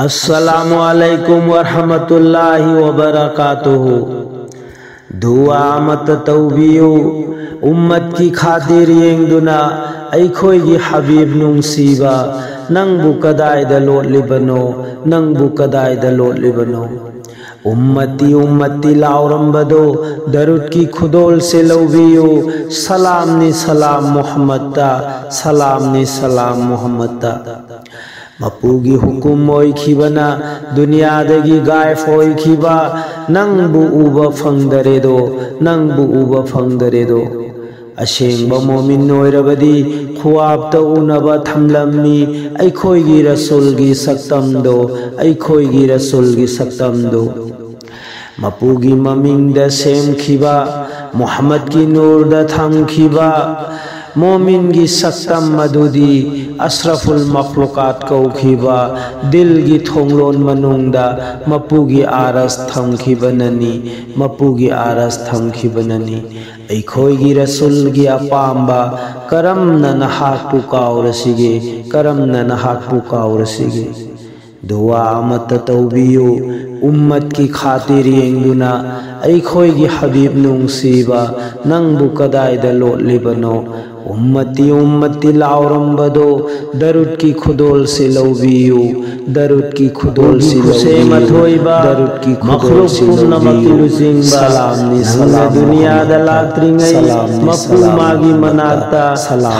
अस्सलामु अलैकुम वरहमतुल्लाहि वबरकातुहु। दुआ मत तौबियो उम्मत की खातिर येंगदुना अखोयगी हबीब नुंसीबा नंगबु कदायदा लोटलिबनो नंगबु कदायदा लोटलिबनो। उम्मती उम्मती लाउरंबदो दरुद की खुदोल से लौबियो सलाम नि सलाम मोहम्मद ता सलाम नि सलाम मोहम्मद ता। मपुगी हुकुम ओइखिबना दुनियादगी गायब ओइखिबा नंगबु उबा फंगदरेदो नंगबु उबा फंगदरेदो। अशेंबा मोमिन ओइरबदी खुआबता उनबा थमलम्मी अखोयगी रसूलगी सक्तमदो अखोयगी रसूलगी सक्तमदो। मपुगी ममिंगदा सेमखिबा मोहम्मद की नूरदा थमखिबा मोमिन की सक्तम मदुदी अशरफुल मखलूकात कौखिबा दिल की थोंगलोन मनुंगदा मपुगी आरस थमखिबननी मपुगी आरस थमखिबननी। अखोयगी रसूल की अपाम्बा करमना नहाकु काउरसिगे करमना नहाकु काउरसिगे। दुआ मत तौबियो उम्मत की खातिर येंगदुना अखोयगी हबीब नुंसीबा नंगबु कदायदा लोटलिबनो। उम्मती उम्मती लाउरंबदो दरुद की खुदोल से लौबियो दरुद की खुदोल से लौबियो दरुद की खुदोल से लौबियो सलाम नि सलाम दुनिया दलात्रिंगै मपु मागी मनाता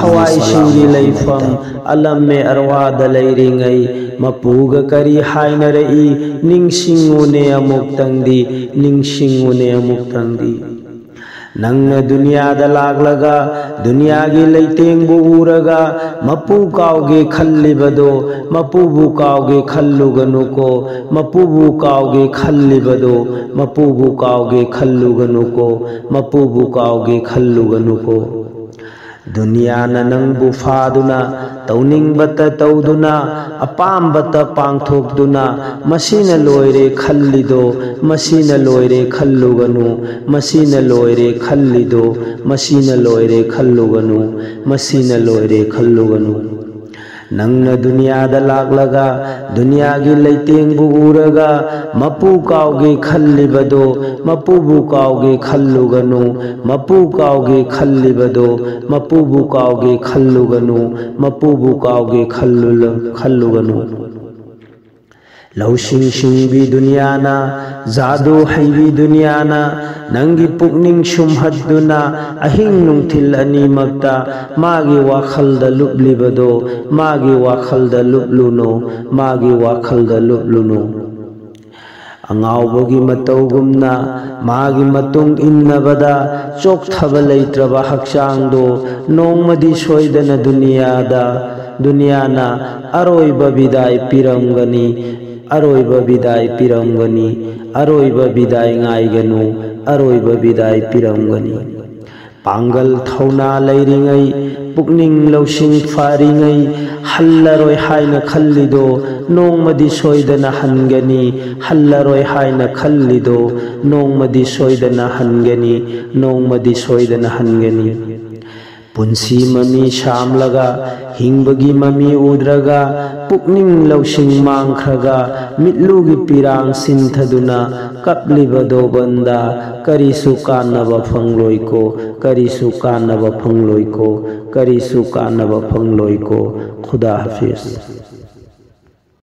हवाई शिंगी लैफम अलम में अरवा दलैरिंगै मपुग करी हायनरई निंगसिंगुने अमुक्तंगदी निंगसिंगुने अमुक्तंगदी। नंग दुनिया दलागलगा दुनिया की लैतेंगबु उरगा मपु कावगे खल्लिबदो मपुबु कावगे खल्लुगनुको मपुबु कावगे खल्लिबदो मपुबु कावगे खल्लुगनुको मपुबु कावगे खल्लुगनुको। दुनिया नंगबु फादुना तौनिंगबत तौदुना अपाम्बत पांगथोकदुना मसीना लोयरे खल्लिदो मसीना लोयरे खल्लुगनु मसीना लोयरे खल्लिदो मसीना लोयरे खल्लुगनु मसीना लोयरे खल्लुगनु। नंगना दुनिया दलागलगा दुनिया की लैतेंगबु उरगा मपु कावगे खल्लिबदो मपुबु कावगे खल्लुगनु मपु कावगे खल्लिबदो मपुबु कावगे खल्लुगनु मपुबु कावगे खल्लुगनु। लौशिंग शिंबी दुनियाना जादू हैबी दुनियाना नंगी पुकनिंग शुमहद्दुना अहिंग नुंथिल अनीमक्ता मागी वाखलदा लुबलिबदो मागी वाखलदा लुबलुनो मागी वाखलदा लुबलुनो। अंगावबगी मतौगुमना मागी मतुंग इन्नबदा चोकथब लैत्रबा हक्चांगदो नोंगमदी सोयदना दुनियाना अरोइबा बिदाय पिरंगनी अरोइबा बिदाय पिरंगनी अरोइबा बिदाय गायगनु अरोइबा बिदाय पिरंगनी। पांगल थौना लैरिंगै पुकनिंग लौसिंग फारिंगै हल्लरोय हायना खल्लिदो नोंगमदी सोयदना हनगनी हल्लरोय हायना खल्लिदो नोंगमदी सोयदना हनगनी नोंगमदी सोयदना हनगनी। पुंसी ममी शामलगा हिंबगी ममी उद्रगा पुकनिंग लौसिंग मांगखरगा मिटलुगी पिरांग सिंथदुना कपलिबदो बंदा करिसु कानबा फंगलोइको करिसु कानबा फंगलोइको करिसु कानबा फंगलोइको। खुदा हाफिज।